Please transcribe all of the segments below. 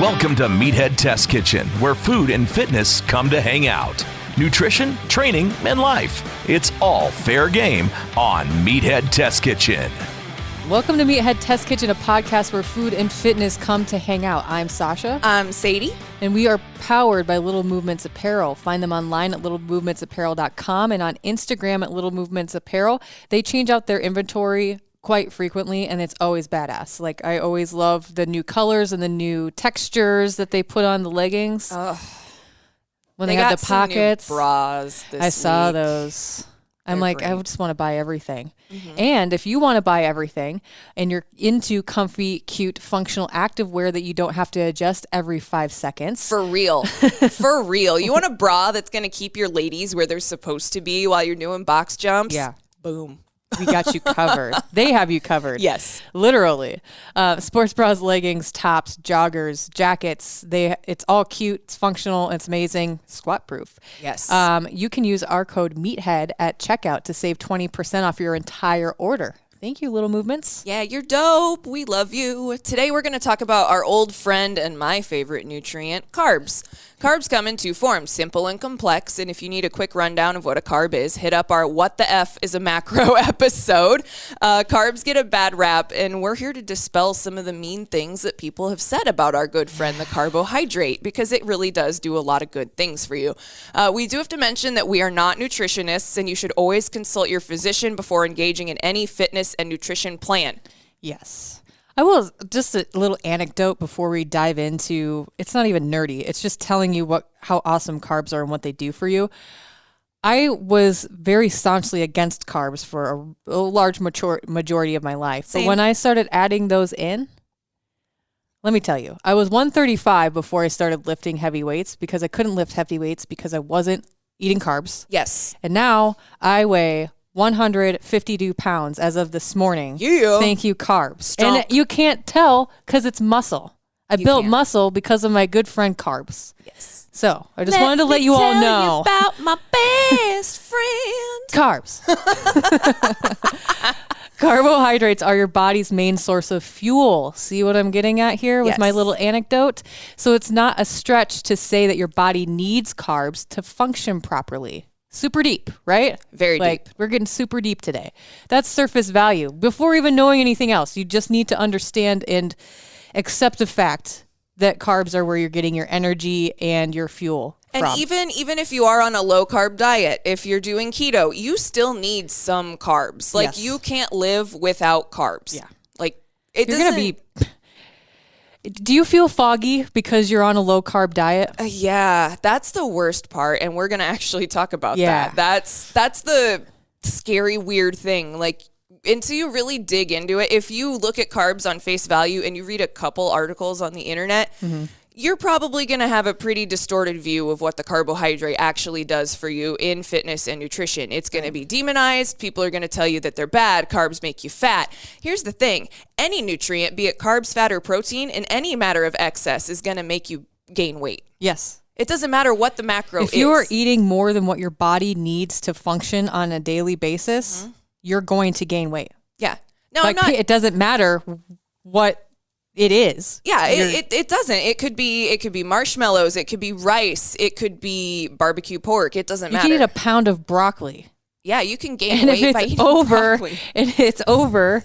Welcome to Meathead Test Kitchen, where food and fitness come to hang out. Nutrition, training, and life. It's all fair game on Meathead Test Kitchen. Welcome to Meathead Test Kitchen, a podcast where food and fitness come to hang out. I'm Sausha. I'm Sadie. And we are powered by Little Movements Apparel. Find them online at littlemovementsapparel.com and on Instagram at Little Movements Apparel. They change out their inventory quite frequently, and it's always badass. Like, I always love the new colors and the new textures that they put on the leggings. When they have the pockets. Some new bras this I saw week. those. I'm They're like, great. I just want to buy everything. And if you want to buy everything and you're into comfy, cute, functional activewear that you don't have to adjust every 5 seconds. For real. For real. You want a bra that's going to keep your ladies where they're supposed to be while you're doing box jumps? Yeah. Boom. We got you covered. They have you covered. Yes. Literally. Sports bras, leggings, tops, joggers, jackets. It's all cute. It's functional. It's amazing. Squat proof. Yes. You can use our code MEATHEAD at checkout to save 20% off your entire order. Thank you, Little Movements. Yeah, you're dope. We love you. Today we're going to talk about our old friend and my favorite nutrient, carbs. Carbs come in two forms, simple and complex. And if you need a quick rundown of what a carb is, hit up our What the F is a Macro episode. Carbs get a bad rap, and we're here to dispel some of the mean things that people have said about our good friend, the carbohydrate, because it really does do a lot of good things for you. We do have to mention that we are not nutritionists, and you should always consult your physician before engaging in any fitness and nutrition plan. Yes. I will, just a little anecdote before we dive into, it's not even nerdy. It's just telling you how awesome carbs are and what they do for you. I was very staunchly against carbs for a large majority of my life. Same. But when I started adding those in, let me tell you, I was 135 before I started lifting heavy weights because I couldn't lift heavy weights because I wasn't eating carbs. Yes. And now I weigh 152 pounds as of this morning. Yeah. Thank you, carbs. Strong. And you can't tell because it's muscle. I built can't. muscle because of my good friend carbs. Yes. So I just wanted to let you all know. About my best friend. Carbs. Carbohydrates are your body's main source of fuel. See what I'm getting at here with my Yes. little anecdote? So it's not a stretch to say that your body needs carbs to function properly. Super deep, right? Very like, deep. We're getting super deep today. That's surface value. Before even knowing anything else, you just need to understand and accept the fact that carbs are where you're getting your energy and your fuel And from. even if you are on a low carb diet, if you're doing keto, you still need some carbs. Like, Yes. you can't live without carbs. Yeah. Like, it You're doesn't going to be... Do you feel foggy because you're on a low carb diet? Yeah, that's the worst part, and we're gonna actually talk about Yeah. that. That's the scary, weird thing. Like, until you really dig into it, if you look at carbs on face value and you read a couple articles on the internet, you're probably gonna have a pretty distorted view of what the carbohydrate actually does for you in fitness and nutrition. It's gonna be demonized. People are gonna tell you that they're bad. Carbs make you fat. Here's the thing: any nutrient, be it carbs, fat, or protein, in any matter of excess, is gonna make you gain weight. Yes. It doesn't matter what the macro is. If you are eating more than what your body needs to function on a daily basis, you're going to gain weight. Yeah. No, Like, I'm not. it doesn't matter what it is. Yeah, it doesn't. It could be marshmallows. It could be rice. It could be barbecue pork. It doesn't You matter. can eat a pound of broccoli. Yeah, you can gain And weight if by it's eating over, broccoli. and it's over,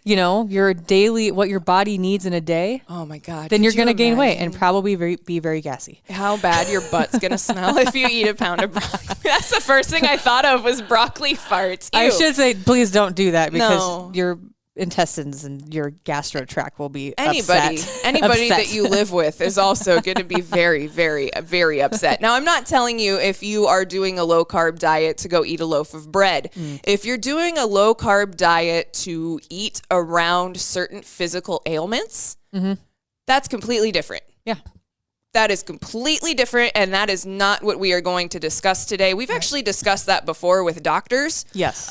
your daily, what your body needs in a day, Oh my God. then you're could going to you gain weight and imagine probably be very gassy. how bad your butt's going to smell if you eat a pound of broccoli. That's the first thing I thought of was broccoli farts. I Ew. should say, please don't do that because No. your intestines and your gastro tract will be Anybody upset. that you live with is also going to be very, very, very upset. Now, I'm not telling you if you are doing a low carb diet to go eat a loaf of bread. If you're doing a low carb diet to eat around certain physical ailments, that's completely different. Yeah. That is completely different, and that is not what we are going to discuss today. We've actually discussed that before with doctors. Yes.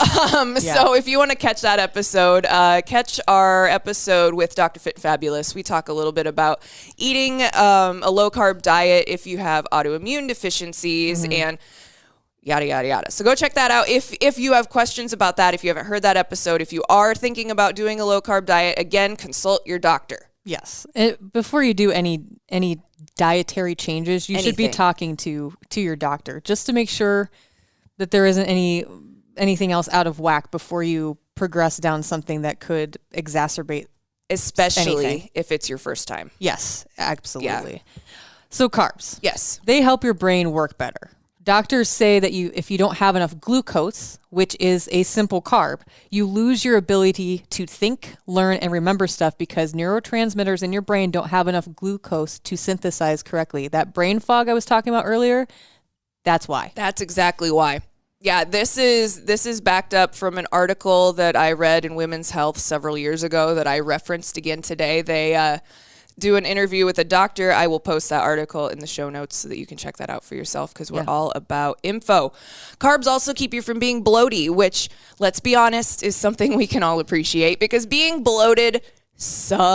So if you want to catch that episode, catch our episode with Dr. Fit and Fabulous. We talk a little bit about eating a low-carb diet if you have autoimmune deficiencies and yada, yada, yada. So go check that out. If you have questions about that, if you haven't heard that episode, if you are thinking about doing a low-carb diet, again, consult your doctor. Yes. Before you do any dietary changes, you should be talking to your doctor just to make sure that there isn't anything else out of whack before you progress down something that could exacerbate, especially anything. If it's your first time. Yes, absolutely. Yeah. So carbs. Yes. They help your brain work better. Doctors say that if you don't have enough glucose, which is a simple carb, you lose your ability to think, learn, and remember stuff because neurotransmitters in your brain don't have enough glucose to synthesize correctly. That brain fog I was talking about earlier, that's why. That's exactly why. Yeah, this is backed up from an article that I read in Women's Health several years ago that I referenced again today. They do an interview with a doctor. I will post that article in the show notes so that you can check that out for yourself because we're all about info. Carbs also keep you from being bloaty, which, let's be honest, is something we can all appreciate because being bloated sucks.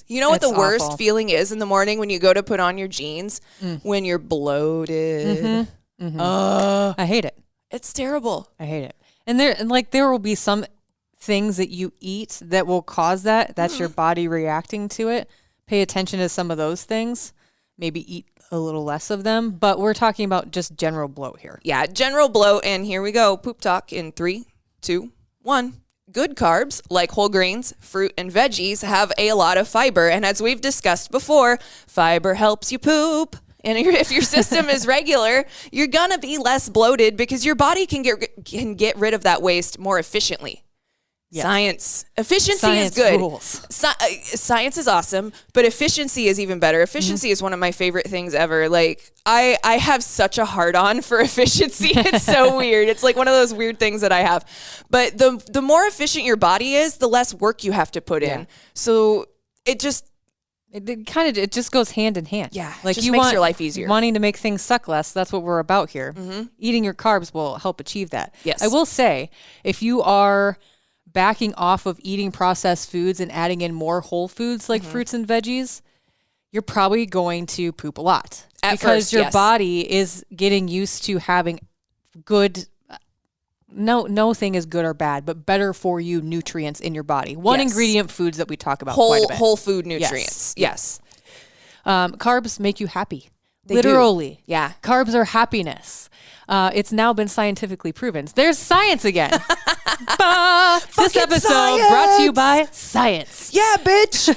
You know what the worst feeling is in the morning when you go to put on your jeans? When you're bloated. I hate it. It's terrible. I hate it. And there will be some things that you eat that will cause that. That's your body reacting to it. Pay attention to some of those things. Maybe eat a little less of them. But we're talking about just general bloat here. Yeah, general bloat. And here we go. Poop talk in 3, 2, 1. Good carbs, like whole grains, fruit, and veggies, have a lot of fiber. And as we've discussed before, fiber helps you poop. And if your system is regular, you're going to be less bloated because your body can get rid of that waste more efficiently. Yeah. Science. Efficiency is good. Rules. Science is awesome, but efficiency is even better. Efficiency is one of my favorite things ever. Like, I have such a hard-on for efficiency. It's so weird. It's like one of those weird things that I have. But the more efficient your body is, the less work you have to put in. So it just goes hand in hand. Yeah, like just makes your life easier. Wanting to make things suck less, that's what we're about here. Mm-hmm. Eating your carbs will help achieve that. Yes. I will say, if you are backing off of eating processed foods and adding in more whole foods like fruits and veggies, you're probably going to poop a lot. Because your body is getting used to having good, no thing is good or bad, but better for you nutrients in your body. One ingredient foods that we talk about quite a bit. Whole food nutrients. Yes. Carbs make you happy. They Literally. Do. Yeah. Carbs are happiness. It's now been scientifically proven. There's science again. This episode brought to you by science. Yeah, bitch.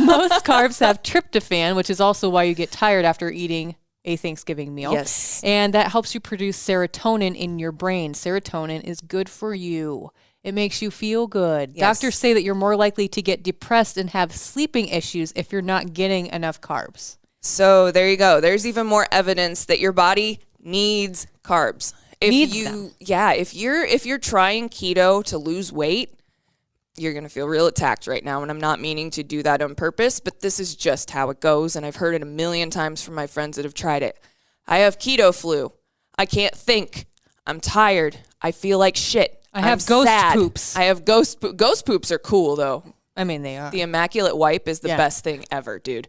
Most carbs have tryptophan, which is also why you get tired after eating a Thanksgiving meal. Yes. And that helps you produce serotonin in your brain. Serotonin is good for you. It makes you feel good. Yes. Doctors say that you're more likely to get depressed and have sleeping issues if you're not getting enough carbs. So there you go. There's even more evidence that your body needs carbs. If you're trying keto to lose weight, you're going to feel real attacked right now. And I'm not meaning to do that on purpose, but this is just how it goes. And I've heard it a million times from my friends that have tried it. I have keto flu. I can't think. I'm tired. I feel like shit. I have ghost poops. I have ghost poops are cool though. I mean, they are. The immaculate wipe is the best thing ever, dude.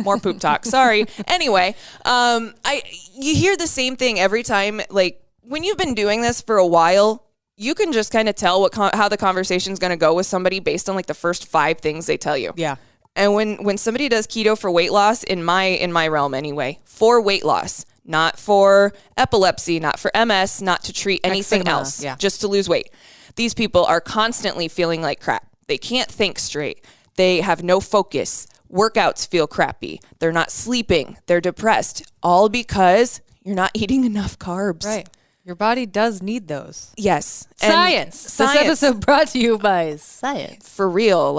More poop talk. Sorry. Anyway, you hear the same thing every time. Like when you've been doing this for a while, you can just kind of tell how the conversation's going to go with somebody based on like the first 5 things they tell you. Yeah. And when somebody does keto for weight loss, in my realm anyway, for weight loss, not for epilepsy, not for MS, not to treat anything else, just to lose weight. These people are constantly feeling like crap. They can't think straight. They have no focus. Workouts feel crappy. They're not sleeping. They're depressed. All because you're not eating enough carbs. Right. Your body does need those. Yes. Science. This episode brought to you by science. For real.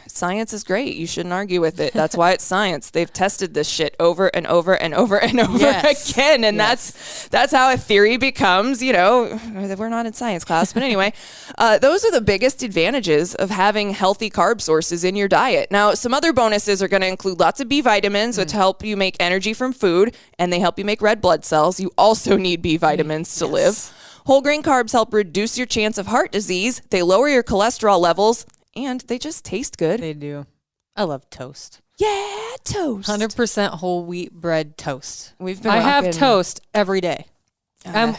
Science is great. You shouldn't argue with it. That's why it's science. They've tested this shit over and over and over and over again. And that's how a theory becomes, we're not in science class. But anyway, those are the biggest advantages of having healthy carb sources in your diet. Now, some other bonuses are going to include lots of B vitamins, which help you make energy from food, and they help you make red blood cells. You also need B vitamins to live. Whole grain carbs help reduce your chance of heart disease. They lower your cholesterol levels, and they just taste good. They do. I love toast. Yeah, toast. 100% whole wheat bread toast. I have toast every day. And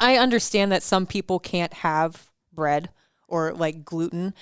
I understand that some people can't have bread or like gluten.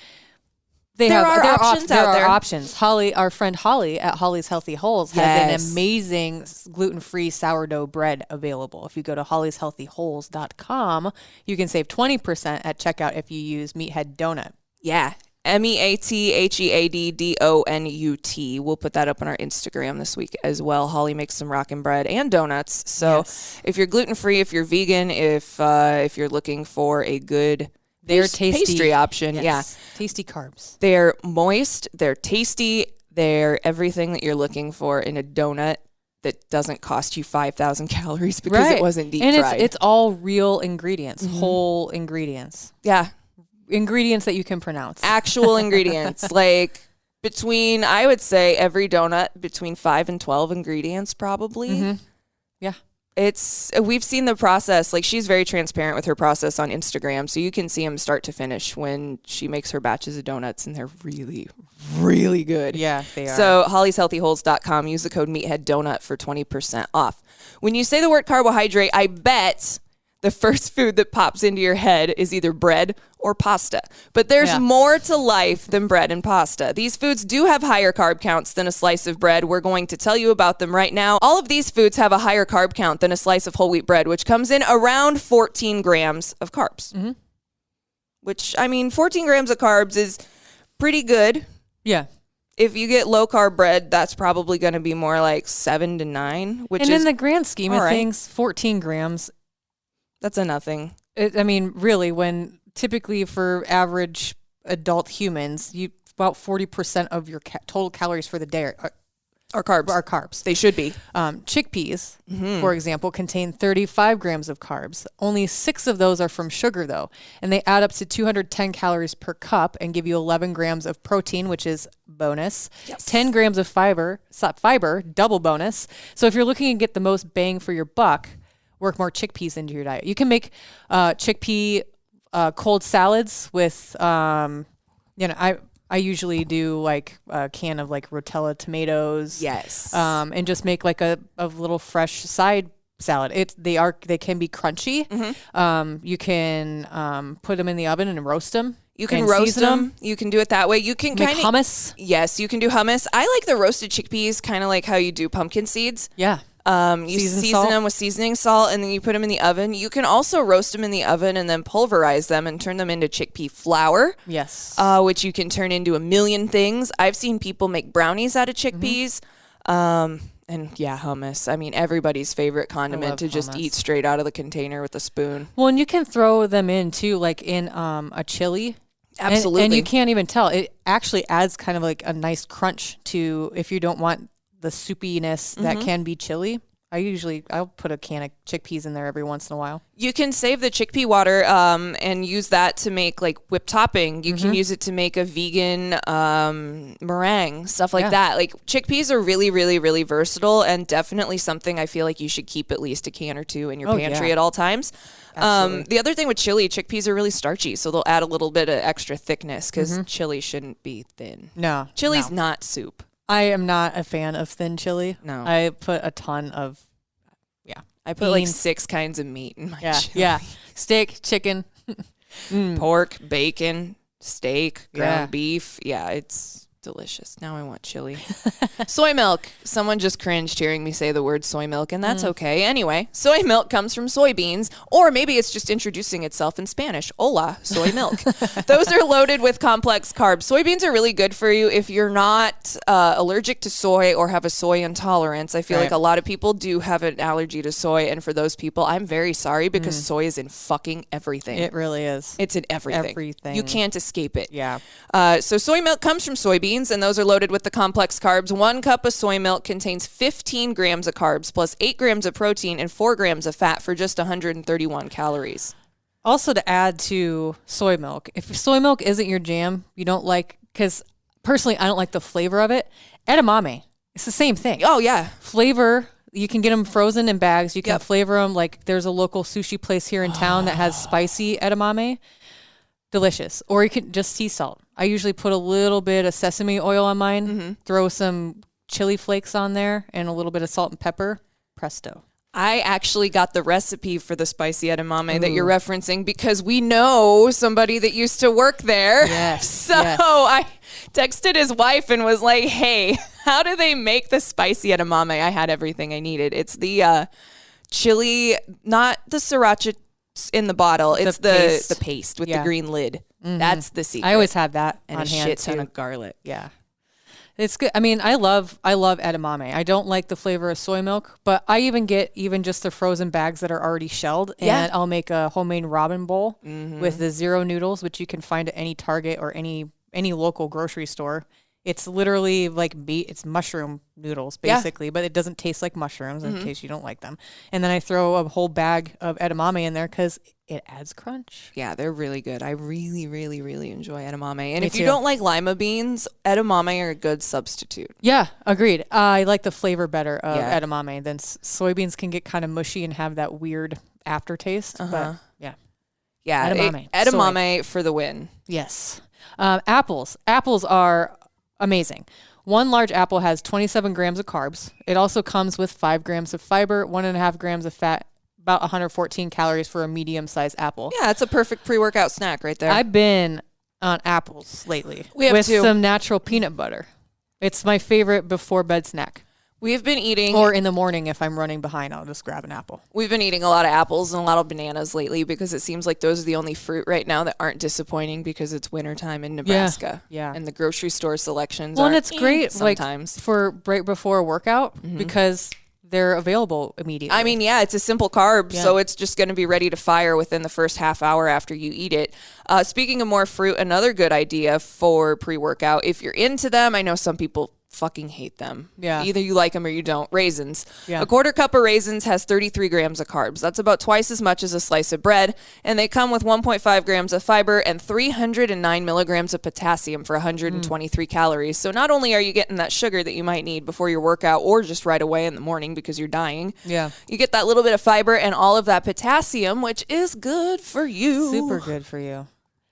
There are options out there. There are options. Holly, our friend Holly at Holly's Healthy Holes has an amazing gluten-free sourdough bread available. If you go to hollyshealthyholes.com, you can save 20% at checkout if you use Meathead Donut. Yeah. MEATHEADDONUT. We'll put that up on our Instagram this week as well. Holly makes some rockin' bread and donuts. So if you're gluten-free, if you're vegan, if you're looking for a good pastry option. Yes. Yeah. Tasty carbs. They're moist. They're tasty. They're everything that you're looking for in a donut that doesn't cost you 5,000 calories because it wasn't deep fried. And it's all real ingredients, whole ingredients. Yeah. Ingredients that you can pronounce. Actual ingredients. Like between, I would say every donut, between 5 and 12 ingredients probably. Mm-hmm. Yeah. We've seen the process. Like she's very transparent with her process on Instagram, so you can see them start to finish when she makes her batches of donuts, and they're really, really good. Yeah, they are. So hollyshealthyholes.com, use the code MEATHEADDONUT for 20% off. When you say the word carbohydrate, I bet the first food that pops into your head is either bread or pasta. But there's more to life than bread and pasta. These foods do have higher carb counts than a slice of bread. We're going to tell you about them right now. All of these foods have a higher carb count than a slice of whole wheat bread, which comes in around 14 grams of carbs. Mm-hmm. Which, 14 grams of carbs is pretty good. Yeah. If you get low carb bread, that's probably going to be more like 7 to 9, which in the grand scheme of things, 14 grams. That's a nothing. Really, when typically for average adult humans, about 40% of your total calories for the day are carbs. Are carbs. They should be. Chickpeas, for example, contain 35 grams of carbs. Only 6 of those are from sugar, though, and they add up to 210 calories per cup and give you 11 grams of protein, which is bonus. Yes. 10 grams of fiber, double bonus. So if you're looking to get the most bang for your buck, work more chickpeas into your diet. You can make chickpea cold salads with, I usually do like a can of like Rotella tomatoes. Yes. And just make like a little fresh side salad. They can be crunchy. Mm-hmm. You can put them in the oven and roast them. You can roast them. You can do it that way. You can make hummus. Yes, you can do hummus. I like the roasted chickpeas, kind of like how you do pumpkin seeds. Yeah. You season them with seasoning salt, and then you put them in the oven. You can also roast them in the oven and then pulverize them and turn them into chickpea flour. Yes. Which you can turn into a million things. I've seen people make brownies out of chickpeas. And hummus. Everybody's favorite condiment to just eat straight out of the container with a spoon. Well, and you can throw them in too, like in a chili. Absolutely. And you can't even tell. It actually adds kind of like a nice crunch to, if you don't want the soupiness that can be chili. I'll put a can of chickpeas in there every once in a while. You can save the chickpea water and use that to make like whipped topping. You can use it to make a vegan meringue, stuff like that. Like chickpeas are really, really, really versatile and definitely something I feel like you should keep at least a can or two in your pantry at all times. The other thing with chili, chickpeas are really starchy, so they'll add a little bit of extra thickness because chili shouldn't be thin. No. Chili's not soup. I am not a fan of thin chili. No. I put a ton of, I put like 6 kinds of meat in my chili. Yeah. Steak, chicken. Pork, bacon, steak, ground beef. Yeah, it's delicious. Now I want chili. Soy milk. Someone just cringed hearing me say the word soy milk, and that's okay. Anyway, soy milk comes from soybeans, or maybe it's just introducing itself in Spanish. Hola, soy milk. Those are loaded with complex carbs. Soybeans are really good for you if you're not allergic to soy or have a soy intolerance. I feel like a lot of people do have an allergy to soy, and for those people, I'm very sorry because soy is in fucking everything. It really is. It's in everything. Everything. You can't escape it. Yeah. So soy milk comes from soybeans, and those are loaded with the complex carbs. 1 cup of soy milk contains 15 grams of carbs plus 8 grams of protein and 4 grams of fat for just 131 calories. Also, to add to soy milk, if soy milk isn't your jam, you don't like, because personally I don't like the flavor of it, edamame. It's the same thing. Oh, yeah. Flavor, you can get them frozen in bags. You can flavor them. Like there's a local sushi place here in town that has spicy edamame. Delicious. Or you can just sea salt. I usually put a little bit of sesame oil on mine, throw some chili flakes on there, and a little bit of salt and pepper. Presto. I actually got the recipe for the spicy edamame that you're referencing because we know somebody that used to work there. Yes. So texted his wife and was like, hey, how do they make the spicy edamame? I had everything I needed. It's the chili, not the sriracha in the bottle. It's the paste with the green lid. Mm-hmm. That's the secret. I always have that and on a hand shit ton too. of garlic. Yeah. It's good. I mean, I love edamame. I don't like the flavor of soy milk, but I even get just the frozen bags that are already shelled, and I'll make a homemade ramen bowl with the zero noodles, which you can find at any Target or any local grocery store. It's literally like meat. It's mushroom noodles, basically, but it doesn't taste like mushrooms in case you don't like them. And then I throw a whole bag of edamame in there because it adds crunch. Yeah, they're really good. I really, really, really enjoy edamame. And if you don't like lima beans, edamame are a good substitute. Yeah, agreed. I like the flavor better of edamame. Then soybeans can get kind of mushy and have that weird aftertaste. But yeah. Yeah, edamame for the win. Yes. Apples. Apples are amazing. One large apple has 27 grams of carbs. It also comes with 5 grams of fiber, 1.5 grams of fat, about 114 calories for a medium-sized apple. Yeah, it's a perfect pre-workout snack right there. I've been on apples lately with some natural peanut butter. It's my favorite before bed snack. We've been eating... Or in the morning, if I'm running behind, I'll just grab an apple. We've been eating a lot of apples and a lot of bananas lately because it seems like those are the only fruit right now that aren't disappointing because it's wintertime in Nebraska. Yeah. And the grocery store selections and it's great sometimes. Like, for right before a workout because they're available immediately. I mean, yeah, it's a simple carb, so it's just going to be ready to fire within the first half hour after you eat it. Speaking of more fruit, another good idea for pre-workout, if you're into them, I know some people fucking hate them. Yeah. Either you like them or you don't. Raisins. Yeah. A quarter cup of raisins has 33 grams of carbs. That's about twice as much as a slice of bread. And they come with 1.5 grams of fiber and 309 milligrams of potassium for 123 calories. So not only are you getting that sugar that you might need before your workout or just right away in the morning because you're dying. Yeah. You get that little bit of fiber and all of that potassium, which is good for you. Super good for you.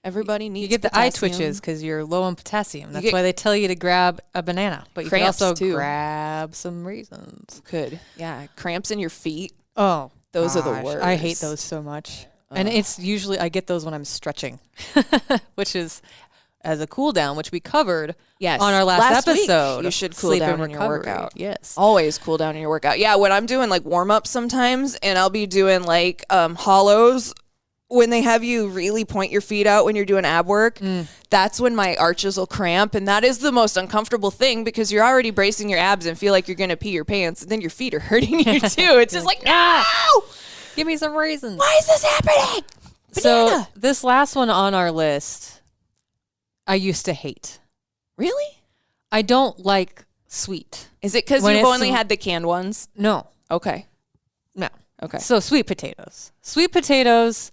Everybody needs You get the potassium. eye twitches because you're low on potassium. That's why they tell you to grab a banana. But you can also grab some raisins. Could. Yeah. Cramps in your feet. Oh, those are the worst. I hate those so much. And it's usually, I get those when I'm stretching, which is as a cool down, which we covered on our last episode. Week, you should cool down in your workout. Yes. Always cool down in your workout. Yeah. When I'm doing like warm ups sometimes and I'll be doing like hollows, when they have you really point your feet out when you're doing ab work, that's when my arches will cramp. And that is the most uncomfortable thing because you're already bracing your abs and feel like you're going to pee your pants. And then your feet are hurting you too. It's just like, no! Give me some raisins. Why is this happening? Banana. So this last one on our list, I used to hate. Really? I don't like sweet. Is it because you've only had the canned ones? No. Okay. No. Okay. So sweet potatoes. Sweet potatoes...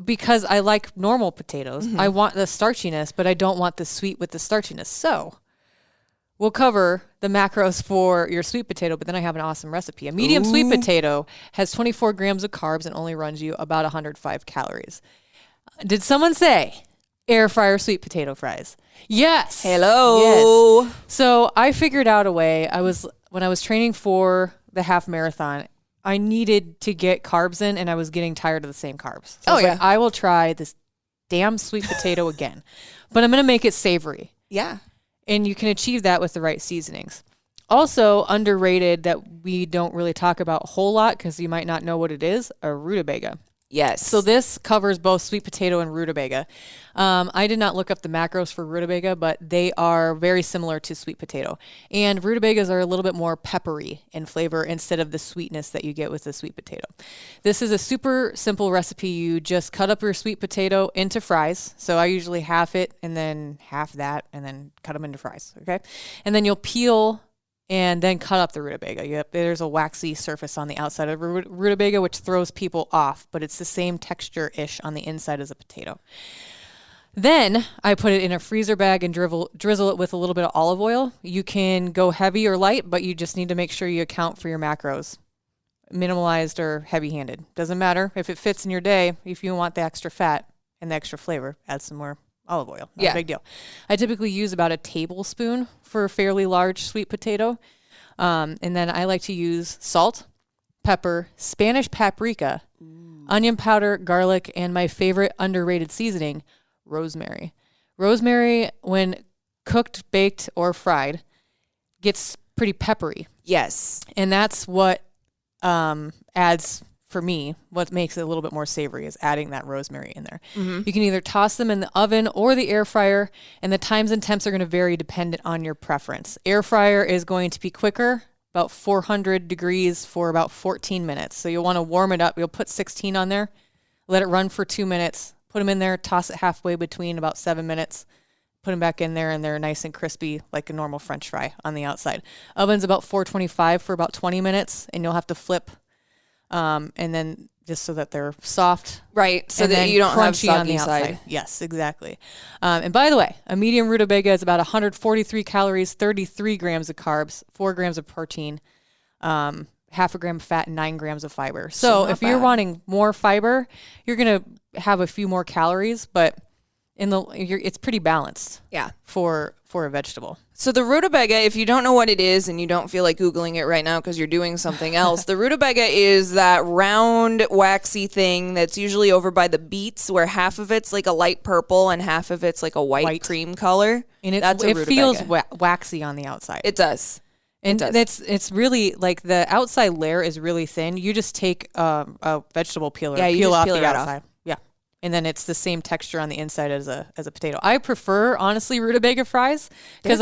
Because I like normal potatoes. I want the starchiness, but I don't want the sweet with the starchiness. So we'll cover the macros for your sweet potato, but then I have an awesome recipe. A medium sweet potato has 24 grams of carbs and only runs you about 105 calories. Did someone say air fryer sweet potato fries? Yes. Hello. Yes. So I figured out a way. When I was training for the half marathon, I needed to get carbs in, and I was getting tired of the same carbs. So I was like, I will try this damn sweet potato again, but I'm going to make it savory. Yeah. And you can achieve that with the right seasonings. Also underrated that we don't really talk about a whole lot because you might not know what it is, a rutabaga. Yes. So this covers both sweet potato and rutabaga. I did not look up the macros for rutabaga, but they are very similar to sweet potato. And rutabagas are a little bit more peppery in flavor instead of the sweetness that you get with the sweet potato. This is a super simple recipe. You just cut up your sweet potato into fries. So I usually half it and then half that and then cut them into fries. Okay. And then you'll peel and then cut up the rutabaga. There's a waxy surface on the outside of rutabaga, which throws people off, but it's the same texture-ish on the inside as a potato. Then I put it in a freezer bag and drizzle it with a little bit of olive oil. You can go heavy or light, but you just need to make sure you account for your macros. Minimalized or heavy-handed. Doesn't matter if it fits in your day. If you want the extra fat and the extra flavor, add some more olive oil. Not a big deal. I typically use about a tablespoon for a fairly large sweet potato. And then I like to use salt, pepper, Spanish paprika, onion powder, garlic, and my favorite underrated seasoning, rosemary. Rosemary, when cooked, baked, or fried, gets pretty peppery. Yes. And that's what adds, for me, what makes it a little bit more savory is adding that rosemary in there. Mm-hmm. You can either toss them in the oven or the air fryer, and the times and temps are going to vary dependent on your preference. Air fryer is going to be quicker, about 400 degrees for about 14 minutes. So you'll want to warm it up. You'll put 16 on there, let it run for 2 minutes, put them in there, toss it halfway between about 7 minutes, put them back in there, and they're nice and crispy like a normal French fry on the outside. Oven's about 425 for about 20 minutes, and you'll have to flip, and then just so that they're soft. Right, so that you don't have soggy on the outside. side. Yes, exactly. And by the way, a medium rutabaga is about 143 calories, 33 grams of carbs, 4 grams of protein, half a gram of fat, and 9 grams of fiber. So if you're wanting more fiber, you're going to have a few more calories, but it's pretty balanced. Yeah. For a vegetable. So the rutabaga, if you don't know what it is and you don't feel like Googling it right now because you're doing something else, the rutabaga is that round, waxy thing that's usually over by the beets where half of it's like a light purple and half of it's like a white. Cream color. And that's a it rutabaga. feels waxy on the outside. It does. And it's really like the outside layer is really thin. You just take a vegetable peeler, peel off the outside. Yeah. And then it's the same texture on the inside as a potato. I prefer, honestly, rutabaga fries because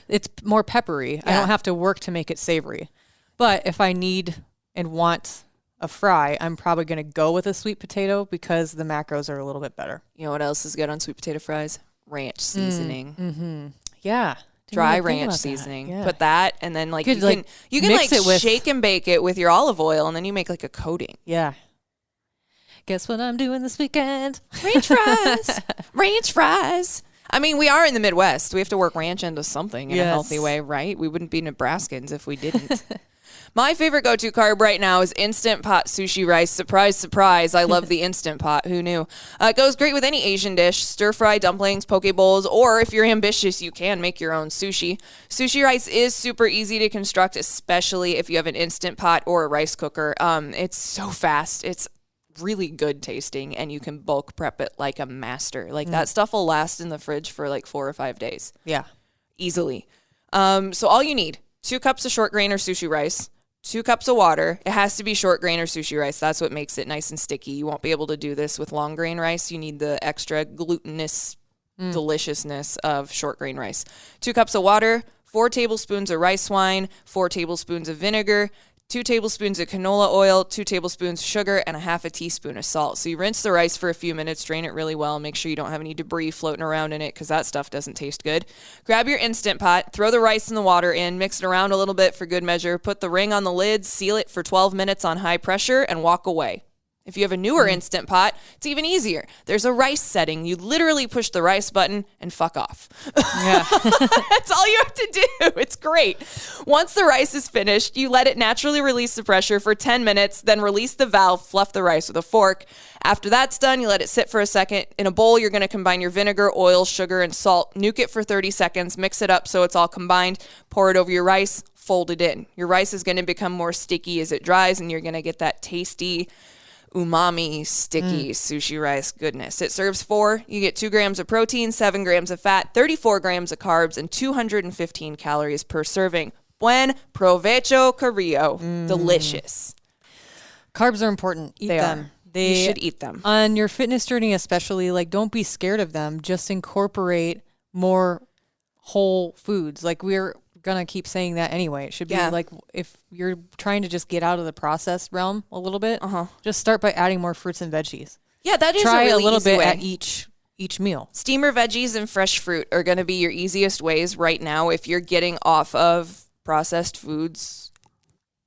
it's more peppery. I don't have to work to make it savory. But if I need and want a fry, I'm probably going to go with a sweet potato because the macros are a little bit better. You know what else is good on sweet potato fries? Ranch seasoning. Mm-hmm. Yeah. Dry ranch seasoning. Yeah. Put that, and then you can mix it with, shake and bake it with your olive oil, and then you make like a coating. Yeah. Guess what I'm doing this weekend? Ranch fries. Ranch fries. I mean, we are in the Midwest. We have to work ranch into something in a healthy way, right? We wouldn't be Nebraskans if we didn't. My favorite go-to carb right now is Instant Pot sushi rice. Surprise, surprise. I love the Instant Pot. Who knew? It goes great with any Asian dish, stir-fry, dumplings, poke bowls, or if you're ambitious, you can make your own sushi. Sushi rice is super easy to construct, especially if you have an Instant Pot or a rice cooker. It's so fast. It's really good tasting, and you can bulk prep it like a master. That stuff will last in the fridge for like 4 or 5 days. Yeah. Easily. So all you need, 2 cups of short grain or sushi rice, 2 cups of water. It has to be short grain or sushi rice. That's what makes it nice and sticky. You won't be able to do this with long grain rice. You need the extra glutinous deliciousness of short grain rice. 2 cups of water, 4 tablespoons of rice wine, 4 tablespoons of vinegar, 2 tablespoons of canola oil, 2 tablespoons of sugar, and a half a teaspoon of salt. So you rinse the rice for a few minutes, drain it really well, make sure you don't have any debris floating around in it because that stuff doesn't taste good. Grab your Instant Pot, throw the rice and the water in, mix it around a little bit for good measure, put the ring on the lid, seal it for 12 minutes on high pressure, and walk away. If you have a newer Instant Pot, it's even easier. There's a rice setting. You literally push the rice button and fuck off. Yeah. That's all you have to do. It's great. Once the rice is finished, you let it naturally release the pressure for 10 minutes, then release the valve, fluff the rice with a fork. After that's done, you let it sit for a second. In a bowl, you're going to combine your vinegar, oil, sugar, and salt. Nuke it for 30 seconds. Mix it up so it's all combined. Pour it over your rice. Fold it in. Your rice is going to become more sticky as it dries, and you're going to get that tasty, umami, sticky sushi rice goodness. It serves 4. You get 2 grams of protein, 7 grams of fat, 34 grams of carbs, and 215 calories per serving. Buen provecho, Carrillo. Delicious. Carbs are important. Eat them. You should eat them. On your fitness journey especially, don't be scared of them. Just incorporate more whole foods. We're gonna keep saying that anyway. It should be if you're trying to just get out of the processed realm a little bit, just start by adding more fruits and veggies. Yeah, that is try a really little easy bit way. at each meal. Steamer veggies and fresh fruit are going to be your easiest ways right now if you're getting off of processed foods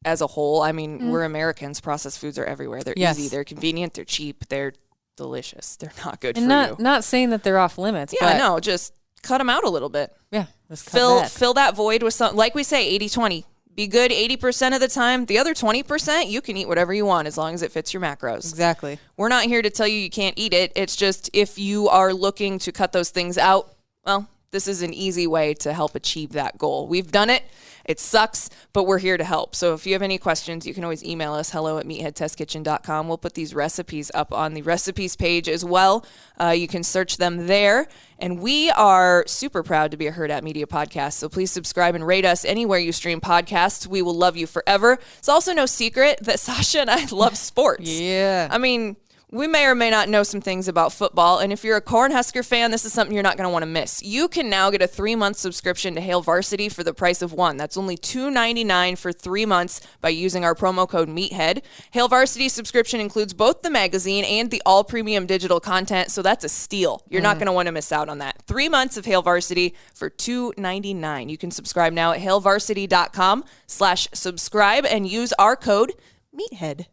as a whole. I mean, we're Americans. Processed foods are everywhere. They're easy. They're convenient. They're cheap. They're delicious. They're not good for you. Not saying that they're off limits. Yeah, but no, just cut them out a little bit. Yeah. Fill that void with something. Like we say, 80-20. Be good 80% of the time. The other 20%, you can eat whatever you want as long as it fits your macros. Exactly. We're not here to tell you can't eat it. It's just if you are looking to cut those things out, well, this is an easy way to help achieve that goal. We've done it. It sucks, but we're here to help. So if you have any questions, you can always email us, hello@meatheadtestkitchen.com. We'll put these recipes up on the recipes page as well. You can search them there. And we are super proud to be a Hurrdat Media podcast. So please subscribe and rate us anywhere you stream podcasts. We will love you forever. It's also no secret that Sausha and I love sports. Yeah. I mean, we may or may not know some things about football, and if you're a Cornhusker fan, this is something you're not going to want to miss. You can now get a 3-month subscription to Hail Varsity for the price of one. That's only $2.99 for 3 months by using our promo code MEATHEAD. Hail Varsity subscription includes both the magazine and the all-premium digital content, so that's a steal. You're not going to want to miss out on that. 3 months of Hail Varsity for $2.99. You can subscribe now at hailvarsity.com/subscribe and use our code MEATHEAD.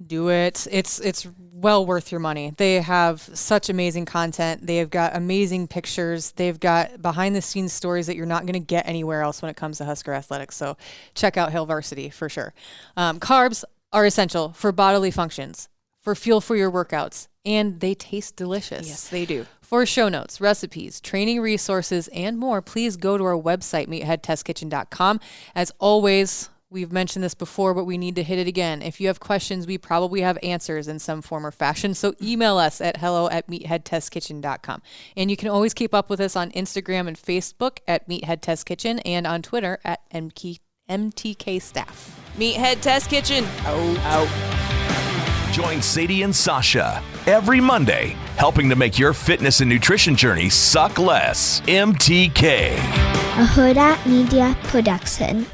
Do it. It's well worth your money. They have such amazing content. They've got amazing pictures. They've got behind the scenes stories that you're not going to get anywhere else when it comes to Husker athletics. So check out Hail Varsity for sure. Carbs are essential for bodily functions, for fuel for your workouts, and they taste delicious. Yes, they do. For show notes, recipes, training resources, and more, please go to our website, meatheadtestkitchen.com. As always, we've mentioned this before, but we need to hit it again. If you have questions, we probably have answers in some form or fashion. So email us at hello@meatheadtestkitchen.com. And you can always keep up with us on Instagram and Facebook at Meathead Test Kitchen and on Twitter at MTK Staff. Meathead Test Kitchen. Out. Join Sadie and Sausha every Monday, helping to make your fitness and nutrition journey suck less. MTK. A Hurrdat Media Production.